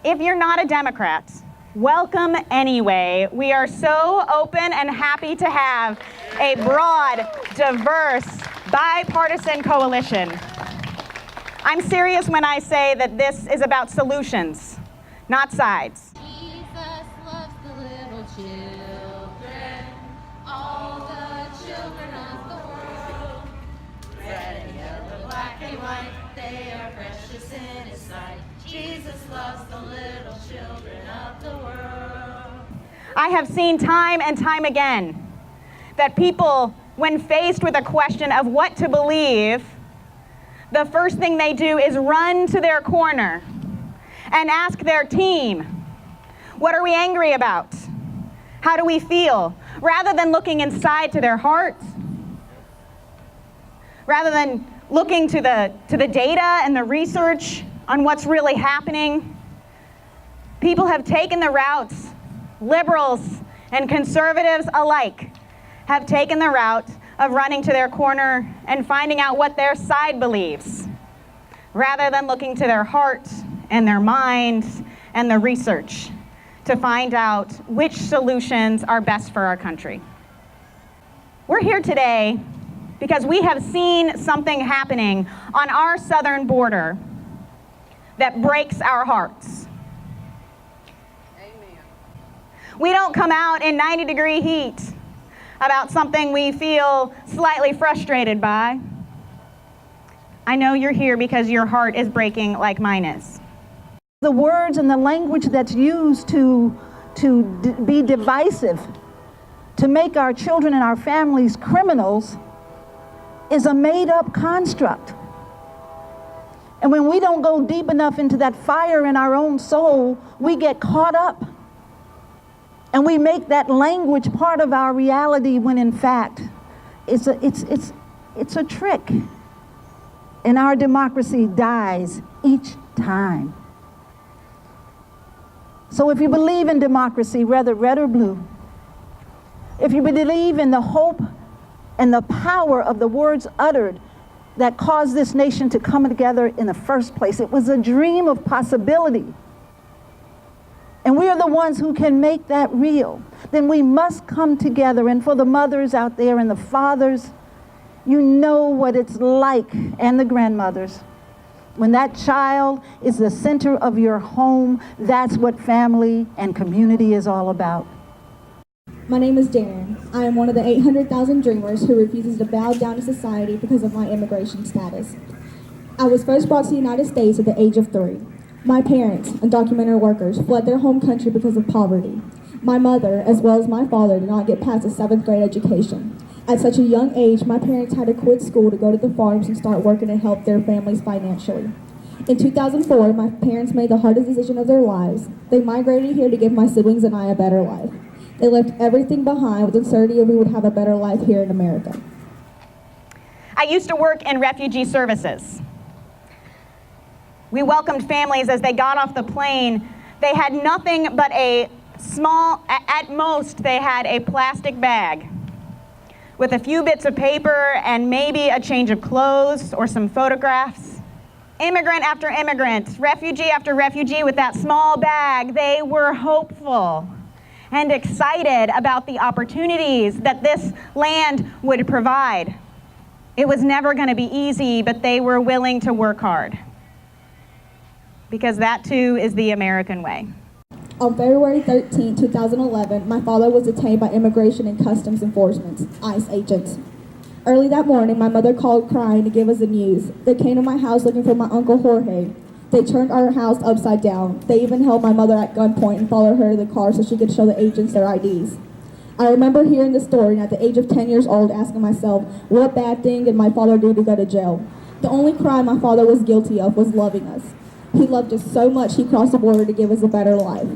If you're not a Democrat, welcome anyway. We are so open and happy to have a broad, diverse, bipartisan coalition. I'm serious when I say that this is about solutions, not sides. Jesus loves the little children, all the children of the world. Red and yellow, black and white, they are precious in His sight. Jesus loves the little children of the world. I have seen time and time again that people, when faced with a question of what to believe, the first thing they do is run to their corner and ask their team, what are we angry about? How do we feel? Rather than looking inside to their hearts, rather than looking to the data and the research on what's really happening, people have taken the routes, liberals and conservatives alike have taken the route of running to their corner and finding out what their side believes, rather than looking to their hearts and their minds and the research to find out which solutions are best for our country. We're here today because we have seen something happening on our southern border that breaks our hearts. Amen. We don't come out in 90-degree heat about something we feel slightly frustrated by. I know you're here because your heart is breaking like mine is. The words and the language that's used to be divisive, to make our children and our families criminals, is a made-up construct. And when we don't go deep enough into that fire in our own soul, we get caught up. And we make that language part of our reality when in fact it's a trick. And our democracy dies each time. So if you believe in democracy, whether red or blue, if you believe in the hope and the power of the words uttered that caused this nation to come together in the first place, it was a dream of possibility. And we are the ones who can make that real. Then we must come together. And for the mothers out there and the fathers, you know what it's like, and the grandmothers. When that child is the center of your home, that's what family and community is all about. My name is Darian. I am one of the 800,000 dreamers who refuses to bow down to society because of my immigration status. I was first brought to the United States at the age of 3. My parents, undocumented workers, fled their home country because of poverty. My mother, as well as my father, did not get past a 7th grade education. At such a young age, my parents had to quit school to go to the farms and start working and help their families financially. In 2004, my parents made the hardest decision of their lives. They migrated here to give my siblings and I a better life. They left everything behind with the certainty we would have a better life here in America. I used to work in refugee services. We welcomed families as they got off the plane. They had nothing but a small, at most, they had a plastic bag with a few bits of paper and maybe a change of clothes or some photographs. Immigrant after immigrant, refugee after refugee with that small bag, they were hopeful and excited about the opportunities that this land would provide. It was never going to be easy, but they were willing to work hard, because that too is the American way. On February 13, 2011, my father was detained by Immigration and Customs Enforcement, ICE agents. Early that morning, my mother called crying to give us the news. They came to my house looking for my Uncle Jorge. They turned our house upside down. They even held my mother at gunpoint and followed her to the car so she could show the agents their IDs. I remember hearing the story and at the age of 10 years old asking myself, what bad thing did my father do to go to jail? The only crime my father was guilty of was loving us. He loved us so much he crossed the border to give us a better life.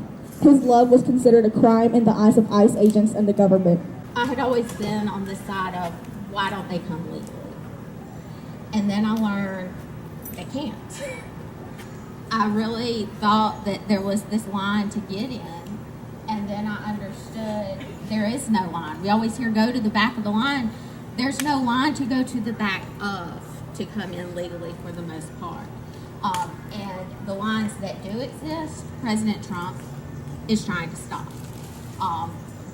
His love was considered a crime in the eyes of ICE agents and the government. I had always been on the side of, why don't they come legally? And then I learned they can't. I really thought that there was this line to get in, and then I understood there is no line. We always hear go to the back of the line. There's no line to go to the back of to come in legally for the most part. And the ones that do exist, President Trump is trying to stop.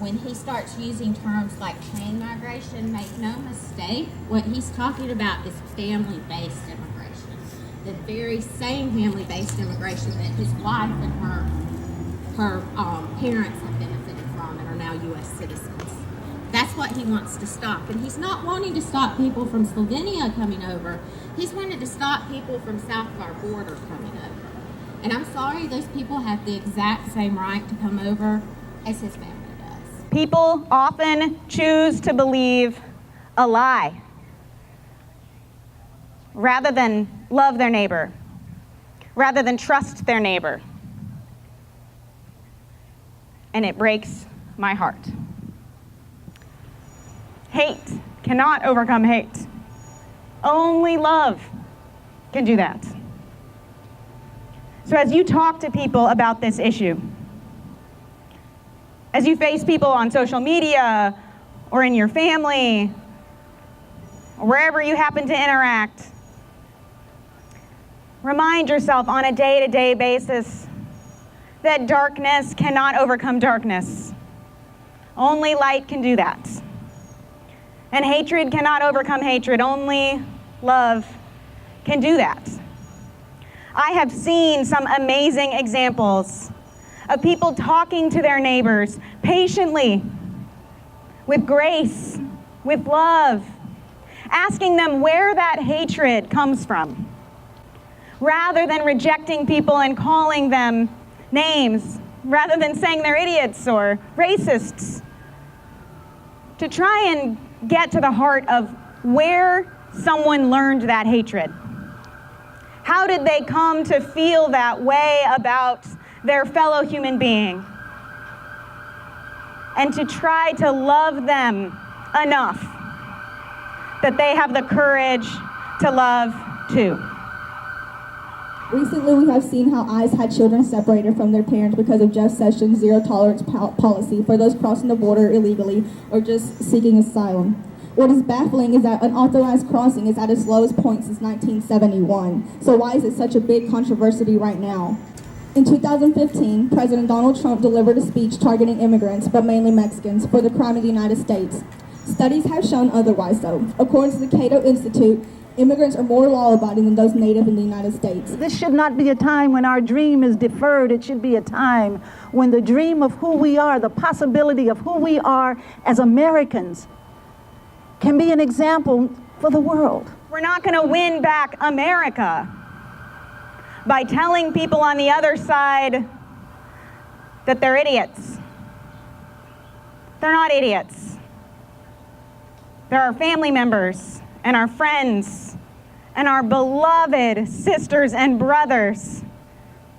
When he starts using terms like chain migration, make no mistake, what he's talking about is family-based immigration. The very same family-based immigration that his wife and her parents have benefited from and are now U.S. citizens. That's what he wants to stop. And he's not wanting to stop people from Slovenia coming over. He's wanting to stop people from south of our border coming over. And I'm sorry, those people have the exact same right to come over as his family does. People often choose to believe a lie rather than love their neighbor, rather than trust their neighbor. And it breaks my heart. Hate cannot overcome hate. Only love can do that. So as you talk to people about this issue, as you face people on social media or in your family, or wherever you happen to interact, remind yourself on a day-to-day basis that darkness cannot overcome darkness. Only light can do that. And hatred cannot overcome hatred. Only love can do that. I have seen some amazing examples of people talking to their neighbors patiently, with grace, with love, asking them where that hatred comes from, rather than rejecting people and calling them names, rather than saying they're idiots or racists, to try and get to the heart of where someone learned that hatred. How did they come to feel that way about their fellow human being? And to try to love them enough that they have the courage to love too. Recently, we have seen how ICE had children separated from their parents because of Jeff Sessions' zero-tolerance policy for those crossing the border illegally or just seeking asylum. What is baffling is that unauthorized crossing is at its lowest point since 1971. So why is it such a big controversy right now? In 2015, President Donald Trump delivered a speech targeting immigrants, but mainly Mexicans, for the crime of the United States. Studies have shown otherwise, though. According to the Cato Institute, immigrants are more law-abiding than those native in the United States. This should not be a time when our dream is deferred. It should be a time when the dream of who we are, the possibility of who we are as Americans, can be an example for the world. We're not going to win back America by telling people on the other side that they're idiots. They're not idiots. They're our family members and our friends and our beloved sisters and brothers,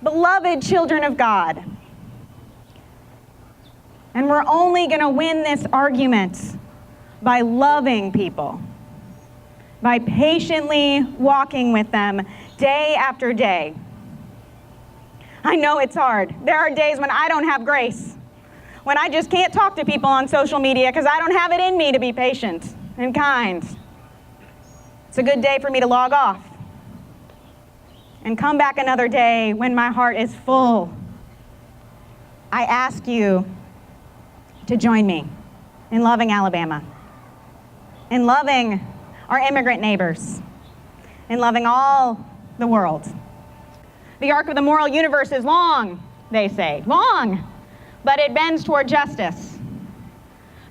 beloved children of God. And we're only going to win this argument by loving people, by patiently walking with them day after day. I know it's hard. There are days when I don't have grace, when I just can't talk to people on social media because I don't have it in me to be patient and kind. It's a good day for me to log off and come back another day when my heart is full. I ask you to join me in loving Alabama, in loving our immigrant neighbors, in loving all the world. The arc of the moral universe is long, they say, long, but it bends toward justice.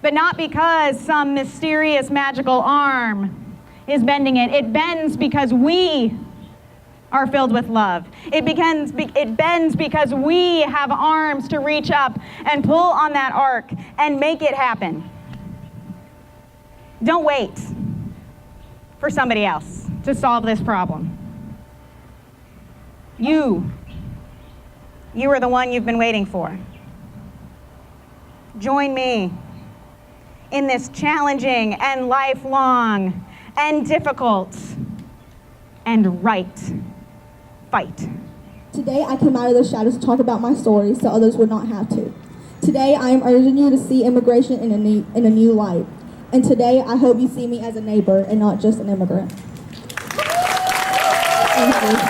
But not because some mysterious magical arm is bending it. It bends because we are filled with love. It bends because we have arms to reach up and pull on that arc and make it happen. Don't wait for somebody else to solve this problem. You are the one you've been waiting for. Join me in this challenging and lifelong and difficult and right fight. Today, I came out of the shadows to talk about my story so others would not have to. Today, I am urging you to see immigration in a new light. And today, I hope you see me as a neighbor and not just an immigrant. Thank you.